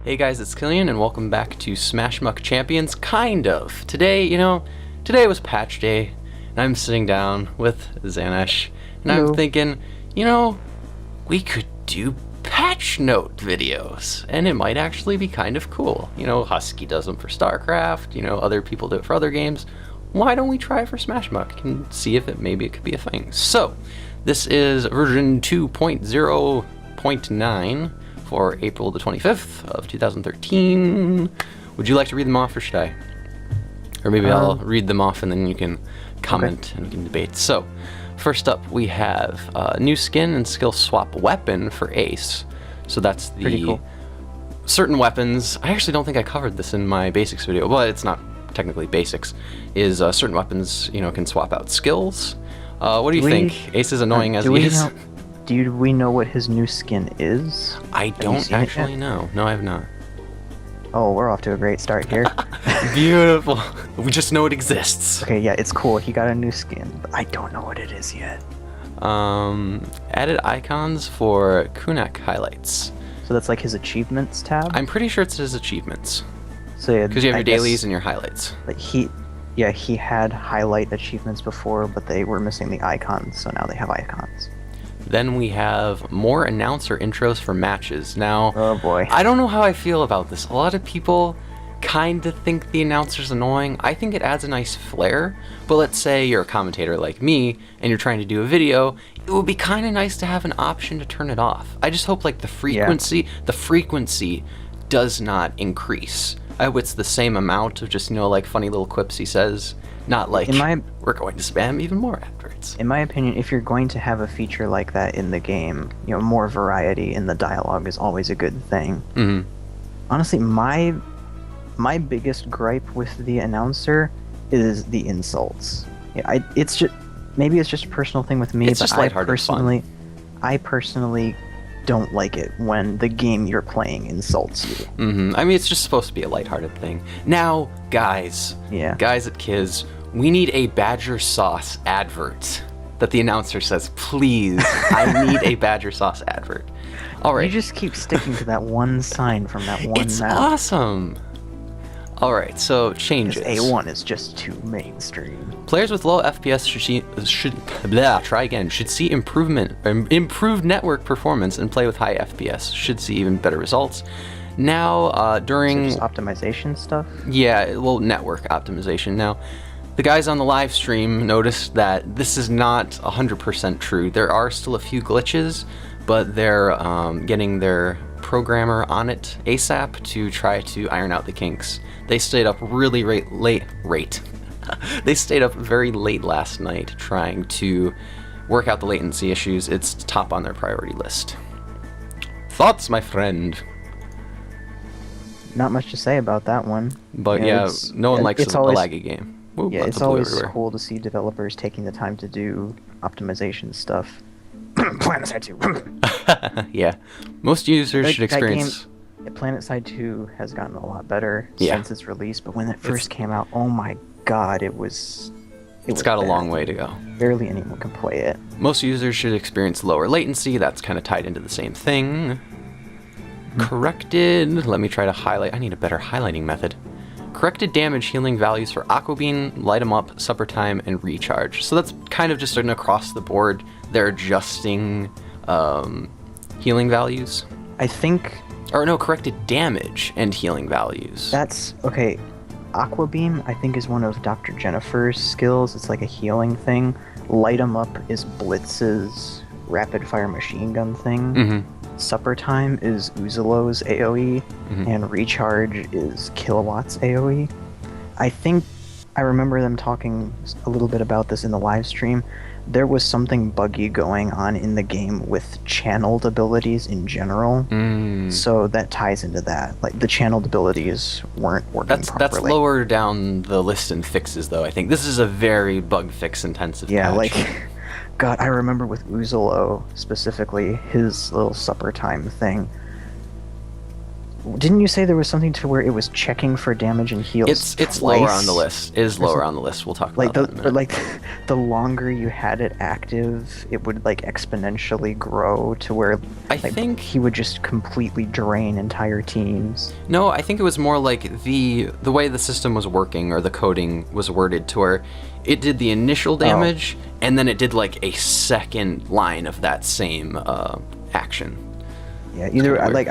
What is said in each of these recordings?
Hey guys, it's Killian, and welcome back to SmashMuck Champions, kind of. Today was patch day, and I'm sitting down with Xanesh, and Hello. I'm thinking, we could do patch note videos, and it might actually be kind of cool. Husky does them for StarCraft, other people do it for other games. Why don't we try it for SmashMuck and see if maybe it could be a thing? So, this is version 2.0.9 for April the 25th of 2013. Would you like to read them off, or should I? Or maybe I'll read them off and then you can comment and we can debate. So, first up we have new skin and skill swap weapon for Ace. So that's the Pretty cool. Certain weapons. I actually don't think I covered this in my basics video, but it's not technically basics. Is certain weapons, can swap out skills. What do you think? Ace is annoying as he is. Do we know what his new skin is? I don't actually know. No, I have not. Oh, we're off to a great start here. Beautiful. We just know it exists. Okay, yeah, it's cool. He got a new skin, but I don't know what it is yet. Added icons for Kunak highlights. So that's like his achievements tab? I'm pretty sure it's his achievements. So yeah, Because you have I your dailies and your highlights. Like he had highlight achievements before, but they were missing the icons, so now they have icons. Then we have more announcer intros for matches. Now, Oh boy. I don't know how I feel about this. A lot of people kind of think the announcer's annoying. I think it adds a nice flair, but let's say you're a commentator like me and you're trying to do a video, it would be kind of nice to have an option to turn it off. I just hope like the frequency does not increase. I hope it's the same amount of just, like funny little quips he says, not like we're going to spam even more afterwards. In my opinion, if you're going to have a feature like that in the game, more variety in the dialogue is always a good thing. Mm-hmm. Honestly, my biggest gripe with the announcer is the insults. Yeah, it's just maybe it's just a personal thing with me, It's but just lighthearted fun. I personally don't like it when the game you're playing insults you. Mm-hmm. I mean, it's just supposed to be a lighthearted thing. Now, guys at Kiz, we need a Badger Sauce advert that the announcer says, please, I need a Badger Sauce advert. All right. You just keep sticking to that one sign from that one It's map. awesome. All right, so changes. A1 is just too mainstream. Players with low FPS should see improved network performance and play with high FPS. Should see even better results. Now, during Just optimization stuff. Yeah, well, network optimization. Now, the guys on the live stream noticed that this is not 100% true. There are still a few glitches, but they're getting their programmer on it ASAP to try to iron out the kinks. They stayed up really late. They stayed up very late last night trying to work out the latency issues. It's top on their priority list. Thoughts, my friend? Not much to say about that one. But no one likes a laggy game. Whoop, It's always cool to see developers taking the time to do optimization stuff. PlanetSide 2. Yeah, most users should experience. PlanetSide 2 has gotten a lot better Yeah. since its release, but when it first came out, oh my god, It's got a long way to go. Barely anyone can play it. Most users should experience lower latency. That's kind of tied into the same thing. Corrected. Let me try to highlight. I need a better highlighting method. Corrected damage healing values for Aquabeam, Light 'em Up, Supper Time, and Recharge. So that's kind of just an across the board. They're adjusting healing values. I think... Or no, corrected damage and healing values. That's... Okay, Aquabeam, I think, is one of Dr. Jennifer's skills. It's like a healing thing. Light 'em Up is Blitz's rapid-fire machine gun thing. Mm-hmm. Supper Time is Uzulo's AoE, and Recharge is Kilowatt's AoE. I think I remember them talking a little bit about this in the live stream. There was something buggy going on in the game with channeled abilities in general, so that ties into that. Like, the channeled abilities weren't working properly. That's lower down the list in fixes, though, I think. This is a very bug fix intensive patch. Yeah, like... God, I remember with Uzulo, specifically, his little supper time thing. Didn't you say there was something to where it was checking for damage and heals? It's lower on the list. It is lower on the list. We'll talk about that in a minute. But like the longer you had it active, it would like exponentially grow to where I think he would just completely drain entire teams. No, I think it was more like the way the system was working, or the coding was worded to where it did the initial damage and then it did like a second line of that same action. Yeah,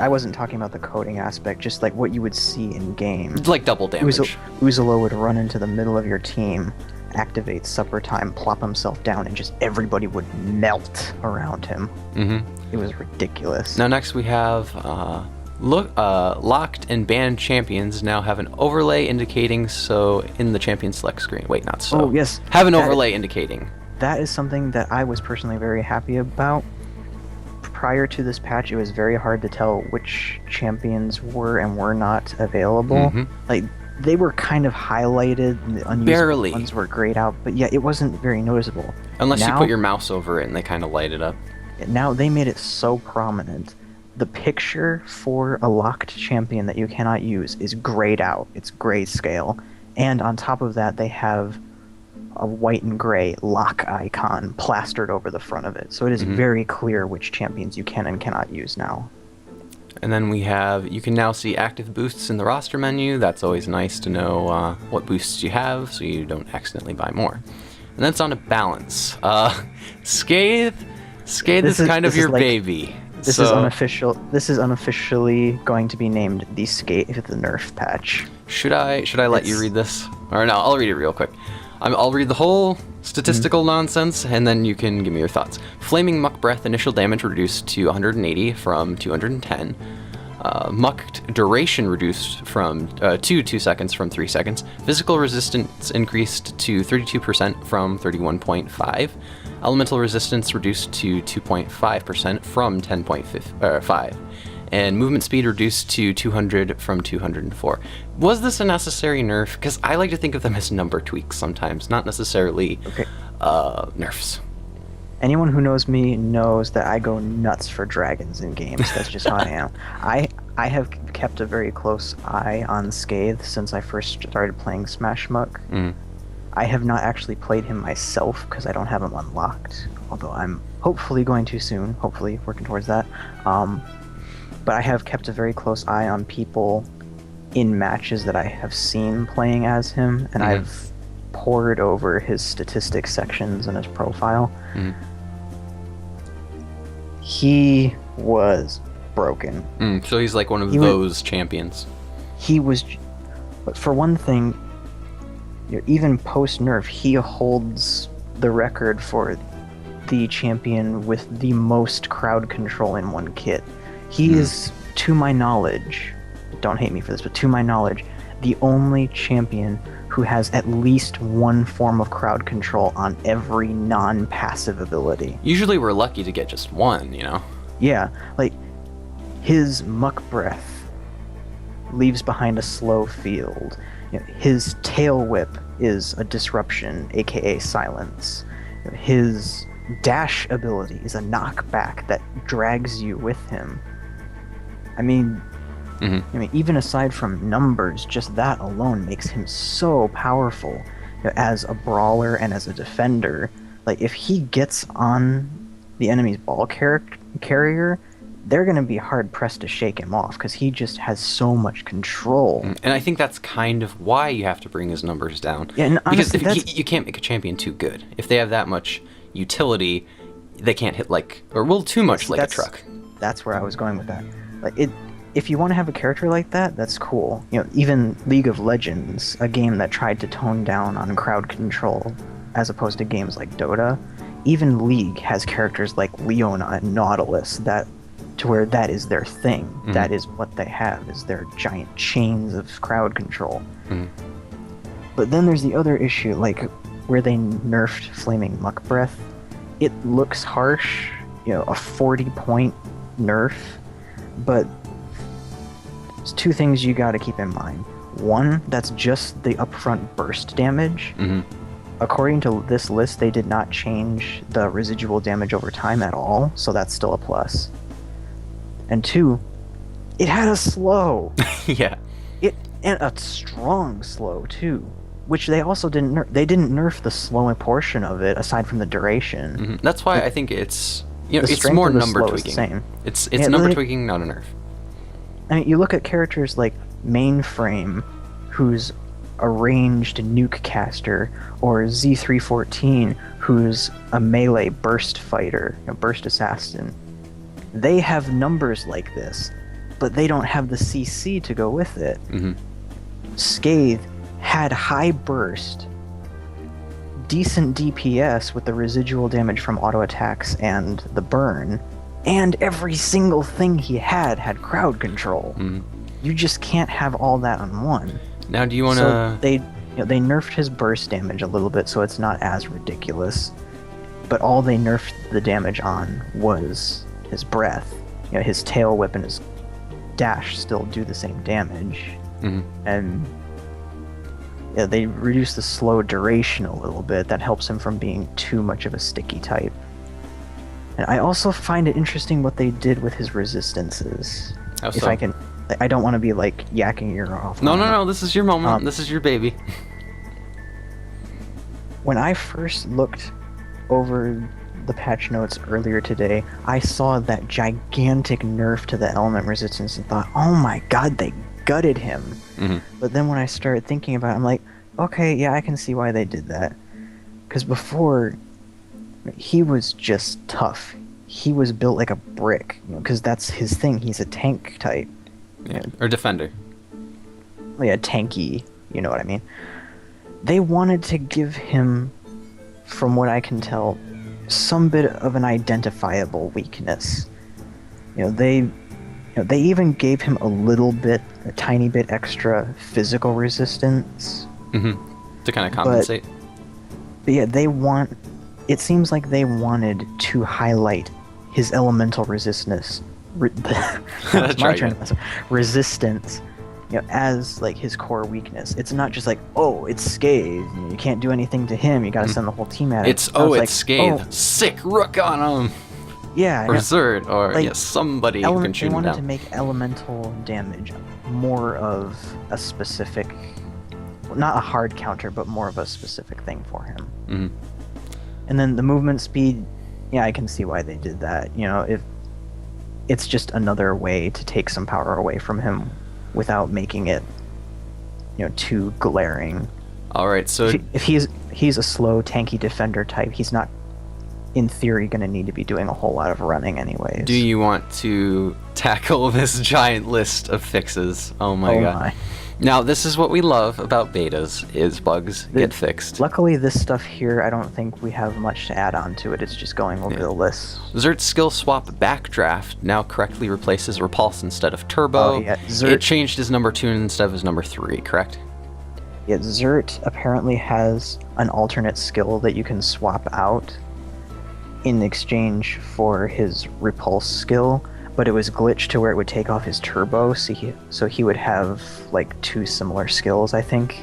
I wasn't talking about the coding aspect, just like what you would see in game. It's like double damage. Uzalo would run into the middle of your team, activate supper time, plop himself down, and just everybody would melt around him. It was ridiculous. Now next we have locked and banned champions now have an overlay indicating so in the champion select screen. Wait, not so. Oh yes, have an overlay indicating. That is something that I was personally very happy about. Prior to this patch, it was very hard to tell which champions were and were not available. Like, they were kind of highlighted, and the unusable ones were grayed out, but yeah, it wasn't very noticeable. Unless you put your mouse over it and they kind of light it up. Now they made it so prominent. The picture for a locked champion that you cannot use is grayed out. It's grayscale. And on top of that, they have a white and gray lock icon plastered over the front of it. So it is very clear which champions you can and cannot use now. And then you can now see active boosts in the roster menu. That's always nice to know what boosts you have so you don't accidentally buy more. And then it's on to balance. Scathe is kind of your baby. This is unofficial. This is unofficially going to be named the Scathe the Nerf patch. Should I let you read this? Or no, I'll read it real quick. I'll read the whole statistical nonsense, and then you can give me your thoughts. Flaming Muck Breath initial damage reduced to 180 from 210. Mucked duration reduced from 2 seconds from 3 seconds. Physical resistance increased to 32% from 31.5. Elemental resistance reduced to 2.5% from 10.5. And movement speed reduced to 200 from 204. Was this a necessary nerf? Because I like to think of them as number tweaks sometimes, not necessarily nerfs. Anyone who knows me knows that I go nuts for dragons in games. That's just how I am. I have kept a very close eye on Scathe since I first started playing SmashMuck. I have not actually played him myself because I don't have him unlocked, although I'm hopefully going to soon, hopefully working towards that. But I have kept a very close eye on people in matches that I have seen playing as him, and I've pored over his statistics sections and his profile. He was broken. So he's like one of those champions. He was, but for one thing, even post-nerf, he holds the record for the champion with the most crowd control in one kit. He is, to my knowledge, don't hate me for this, but to my knowledge, the only champion who has at least one form of crowd control on every non-passive ability. Usually we're lucky to get just one, you know? Yeah, like, his Muck Breath leaves behind a slow field. His Tail Whip is a disruption, aka silence. His dash ability is a knockback that drags you with him. I mean, even aside from numbers, just that alone makes him so powerful as a brawler and as a defender. Like, if he gets on the enemy's ball carrier, they're going to be hard-pressed to shake him off because he just has so much control. And I think that's kind of why you have to bring his numbers down. Yeah, and honestly, because you can't make a champion too good. If they have that much utility, they can't hit too much like a truck. That's where I was going with that. Like, if you want to have a character like that, that's cool. Even League of Legends, a game that tried to tone down on crowd control as opposed to games like Dota, even League has characters like Leona and Nautilus to where that is their thing. That is what they have, is their giant chains of crowd control. But then there's the other issue, like where they nerfed Flaming Muck Breath. It looks harsh, a 40-point nerf, but there's two things you gotta keep in mind. One, that's just the upfront burst damage. According to this list, they did not change the residual damage over time at all, so that's still a plus. And two, It had a slow. Yeah. And a strong slow too, which they also didn't they didn't nerf the slowing portion of it aside from the duration. That's why I think it's The it's strength more of the number slow is the tweaking. same. It's Yeah, number like- tweaking, not a nerf. I mean, you look at characters like Mainframe, who's a ranged nuke caster, or Z314, who's a melee burst fighter, a burst assassin. They have numbers like this, but they don't have the CC to go with it. Scathe had high burst, decent DPS with the residual damage from auto attacks and the burn, and every single thing he had crowd control. You just can't have all that on one. Now, do you want So to? they nerfed his burst damage a little bit, so it's not as ridiculous. But all they nerfed the damage on was his breath. His tail whip and his dash still do the same damage. And they reduce the slow duration a little bit. That helps him from being too much of a sticky type. And I also find it interesting what they did with his resistances. How If so? I can, I don't want to be like yakking your ear off. No. This is your moment. This is your baby. When I first looked over the patch notes earlier today, I saw that gigantic nerf to the element resistance and thought, oh my god, they gutted him. But then when I started thinking about it, I'm like, okay, yeah, I can see why they did that. Because before, he was just tough. He was built like a brick, because that's his thing. He's a tank type. Yeah. Or defender. Yeah, tanky, you know what I mean. They wanted to give him, from what I can tell, some bit of an identifiable weakness. They even gave him a tiny bit extra physical resistance. To kind of compensate. But yeah, it seems like they wanted to highlight his elemental resistance. It's my turn. Resistance, as like his core weakness. It's not just like, oh, it's Scathe. You can't do anything to him. You got to send the whole team at it. It's Scathe. Sick rook on him. Yeah. Or Zerd, or like, somebody who can shoot him down. They wanted to make elemental damage more of a specific, not a hard counter, but more of a specific thing for him. And then the movement speed, yeah, I can see why they did that. If it's just another way to take some power away from him without making it, too glaring. All right, so if he's a slow, tanky defender type, he's not, in theory, going to need to be doing a whole lot of running anyways. do you want to tackle this giant list of fixes? Oh my god. Now, this is what we love about betas, is bugs get fixed. Luckily, this stuff here, I don't think we have much to add on to it. It's just going over the list. Zert's skill swap backdraft now correctly replaces repulse instead of turbo. Oh, yeah. It changed his number 2 instead of his number 3, correct? Yeah, Zert apparently has an alternate skill that you can swap out in exchange for his repulse skill, but it was glitched to where it would take off his turbo, so he would have like 2 similar skills, I think,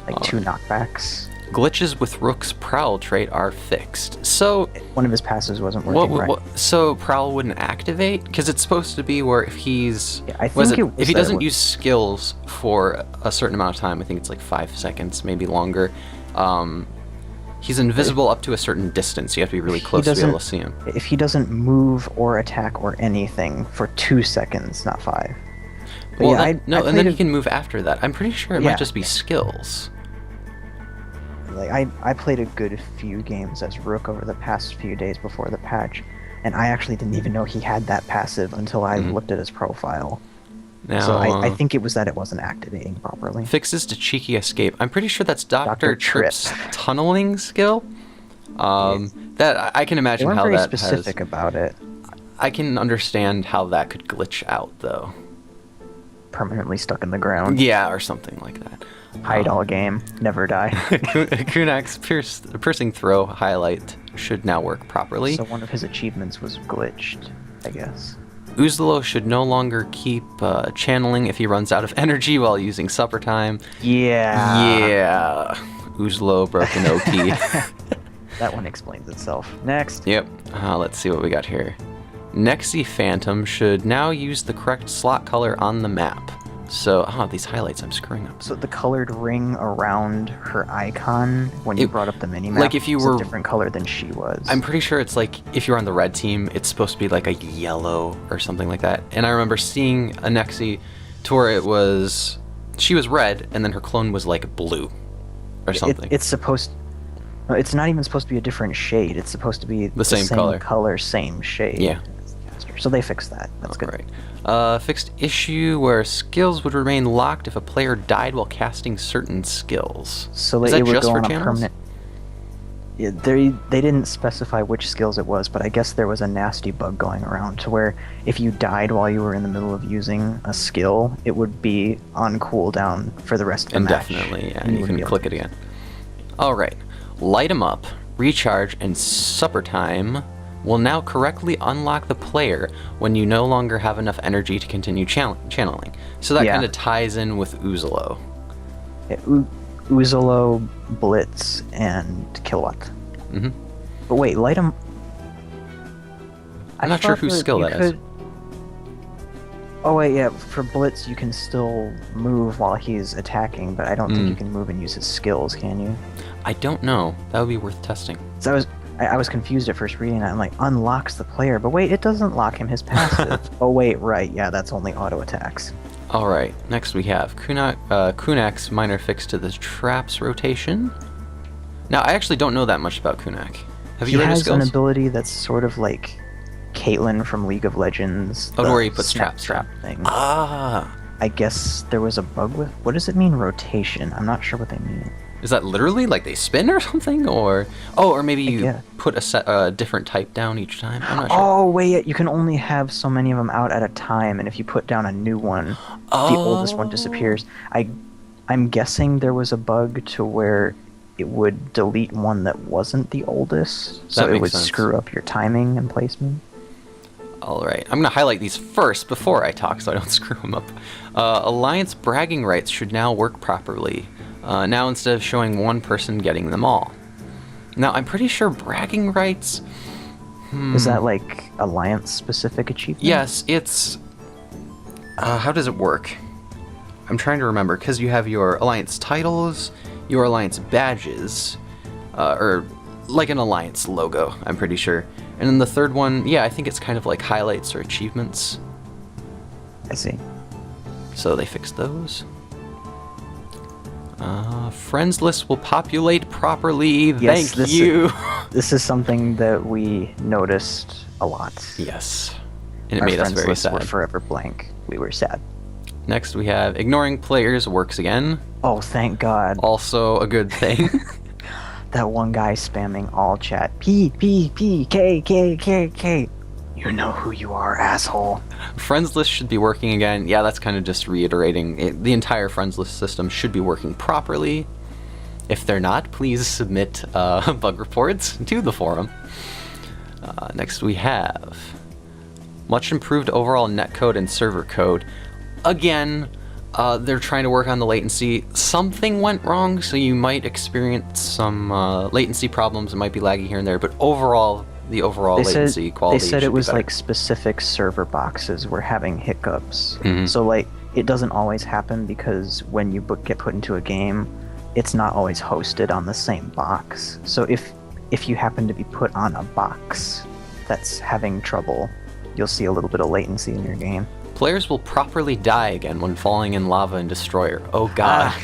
like 2 knockbacks. Glitches with Rook's Prowl trait are fixed. So one of his passes wasn't working right. So Prowl wouldn't activate? Because it's supposed to be where if he's... Yeah, I think if he doesn't use skills for a certain amount of time, I think it's like 5 seconds, maybe longer, he's invisible up to a certain distance. You have to be really close to be able to see him. If he doesn't move or attack or anything for 2 seconds, not 5. But Well, yeah, and then he can move after that. I'm pretty sure it might just be skills. Like I played a good few games as Rook over the past few days before the patch, and I actually didn't even know he had that passive until I looked at his profile. Now, So I think it was that it wasn't activating properly. Fixes to cheeky escape. I'm pretty sure that's Dr. Dr. Trip. Tripp's tunneling skill. That I can They imagine weren't how very that specific about it. I can understand how that could glitch out though. Permanently stuck in the ground. Yeah, or something like that. Hide all game, never die. Kunak's piercing throw highlight should now work properly. So one of his achievements was glitched, I guess. Uzlo should no longer keep channeling if he runs out of energy while using supper time. Yeah. Yeah. Uzlo broken Oki. That one explains itself. Next. Yep. Let's see what we got here. Nexi Phantom should now use the correct slot color on the map. So, these highlights I'm screwing up. So the colored ring around her icon when you brought up the minimap, like if you is were a different color than she was. I'm pretty sure it's like if you're on the red team, it's supposed to be like a yellow or something like that. And I remember seeing a Nexi to where she was red and then her clone was like blue or something. No, it's not even supposed to be a different shade. It's supposed to be the same color, same shade. Yeah. So they fixed that. That's good. Right. Fixed issue where skills would remain locked if a player died while casting certain skills. So is that that it would just go for on a channels? permanent. Yeah, they didn't specify which skills it was, but I guess there was a nasty bug going around to where if you died while you were in the middle of using a skill, it would be on cooldown for the rest of the match. Indefinitely, yeah, and you can click it again. All right. Light 'em up, recharge, and supper time will now correctly unlock the player when you no longer have enough energy to continue channeling. So that kind of ties in with Uzolo. Yeah, Uzolo, Blitz, and Kilowatt. Mm-hmm. But wait, light 'em. I'm not sure whose skill that is. Oh wait, yeah. For Blitz, you can still move while he's attacking, but I don't think you can move and use his skills. Can you? I don't know. That would be worth testing. So I was confused at first reading that. I'm like, unlocks the player, but wait, it doesn't lock him his passive. Oh wait, right, yeah, that's only auto attacks. All right, next we have Kunak's minor fix to the traps rotation. Now, I actually don't know that much about Kunak. Have you read his skills? He has an ability that's sort of like Caitlyn from League of Legends. Oh, where he puts trap thing. Ah. I guess there was a bug with. What does it mean, rotation? I'm not sure what they mean. Is that literally like they spin or something, or or maybe you put a different type down each time? I'm not sure. Oh wait, you can only have so many of them out at a time, and if you put down a new one, the oldest one disappears. I'm guessing there was a bug to where it would delete one that wasn't the oldest, so it would screw up your timing and placement. All right, I'm gonna highlight these first before I talk, so I don't screw them up. Alliance bragging rights should now work properly. Now instead of showing one person getting them all. Now I'm pretty sure bragging rights. Is that like Alliance-specific achievement? Yes, it's. How does it work? I'm trying to remember because you have your Alliance titles, your Alliance badges, or like an Alliance logo. I'm pretty sure. And then the third one, yeah, I think it's kind of like highlights or achievements. I see. So they fixed those. Friends list will populate properly. Yes, Thank you. This is something that we noticed a lot. Yes. And it made us very sad. Our friends lists were forever blank. We were sad. Next we have ignoring players works again. Oh, thank God. Also a good thing. That one guy spamming all chat. P, P, P, K, K, K, K. You know who you are, asshole. Friends list should be working again. Yeah, that's kind of just reiterating it. The entire friends list system should be working properly. If they're not, please submit bug reports to the forum. Next we have much improved overall netcode and server code. Again, they're trying to work on the latency. Something went wrong, so you might experience some latency problems. It might be laggy here and there, but overall, the overall latency quality. They said it was like specific server boxes were having hiccups. Mm-hmm. So like it doesn't always happen because when you get put into a game, it's not always hosted on the same box. So if you happen to be put on a box that's having trouble, you'll see a little bit of latency in your game. Players will properly die again when falling in lava and Destroyer. Oh God.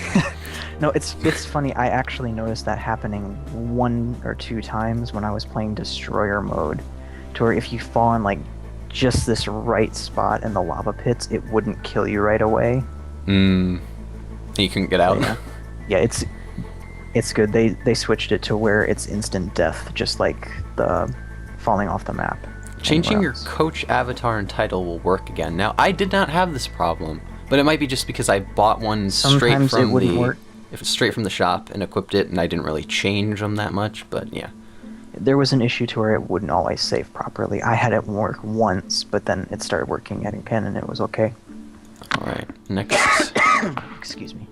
No, it's funny. I actually noticed that happening 1 or 2 times when I was playing Destroyer mode, to where if you fall in like just this right spot in the lava pits, it wouldn't kill you right away. You couldn't get out. Yeah, it's good. They switched it to where it's instant death, just like the falling off the map. Changing your coach avatar and title will work again. Now, I did not have this problem, but it might be just because I bought one straight from the shop and equipped it, and I didn't really change them that much, but yeah. There was an issue to where it wouldn't always save properly. I had it work once, but then it started working again, and it was okay. All right, next. Excuse me.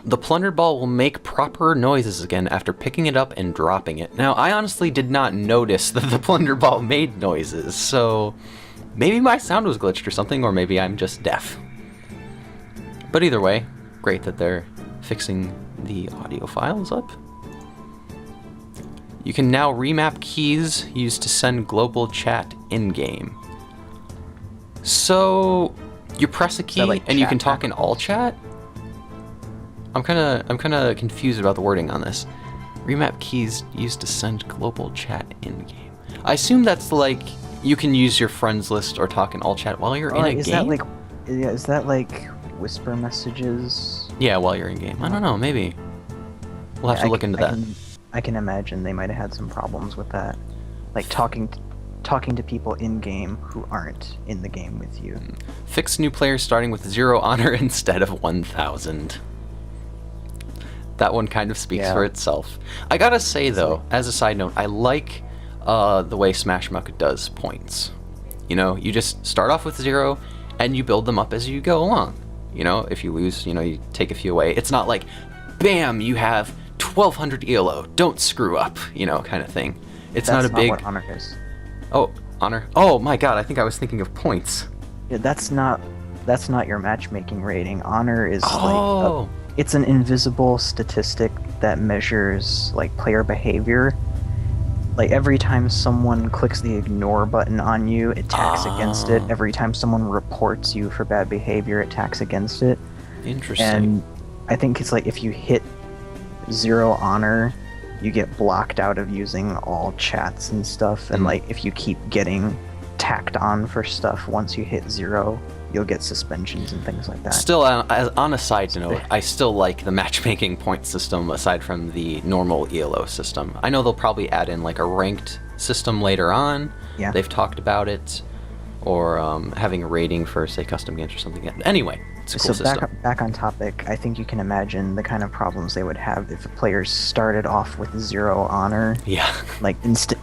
The plundered ball will make proper noises again after picking it up and dropping it. Now, I honestly did not notice that the plundered ball made noises, so maybe my sound was glitched or something, or maybe I'm just deaf. But either way, great that they're fixing the audio files up. You can now remap keys used to send global chat in-game. So you press a key like and you can chat talk in all chat? I'm kinda confused about the wording on this. Remap keys used to send global chat in-game. I assume that's like you can use your friends list or talk in all chat while you're in a is game. Is that like whisper messages? Yeah, while you're in game. I don't know, maybe. We'll have to look into that. I can imagine they might have had some problems with that, like talking to people in game who aren't in the game with you. Fix new players starting with 0 honor instead of 1,000. That one kind of speaks for itself. I gotta say though, as a side note, I like the way SmashMuck does points. You know, you just start off with 0 and you build them up as you go along. You know, if you lose, you know, you take a few away. It's not like, bam, you have 1,200 ELO, don't screw up, you know, kind of thing. It's not a big... That's not what honor is. Oh, honor. Oh my god, I think I was thinking of points. Yeah, that's not your matchmaking rating. Honor is Oh. it's an invisible statistic that measures like player behavior. Like every time someone clicks the ignore button on you, it tacks against it. Every time someone reports you for bad behavior, it tacks against it. Interesting. And I think it's like if you hit 0 honor, you get blocked out of using all chats and stuff. And like if you keep getting tacked on for stuff once you hit 0, you'll get suspensions and things like that. Still, on a side note, I still like the matchmaking point system aside from the normal ELO system. I know they'll probably add in like a ranked system later on. Yeah. They've talked about it. Or having a rating for, say, custom games or something. Anyway, it's a cool system. Back on topic, I think you can imagine the kind of problems they would have if players started off with 0 honor. Yeah. Like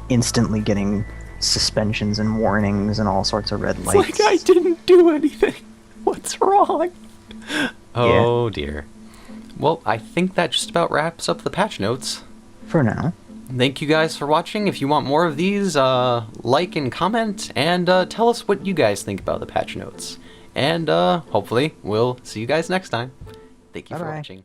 instantly getting suspensions and warnings and all sorts of red lights. It's like I didn't do anything. What's wrong? Oh dear. Well, I think that just about wraps up the patch notes. For now. Thank you guys for watching. If you want more of these, like and comment, and tell us what you guys think about the patch notes. And hopefully we'll see you guys next time. Thank you for watching.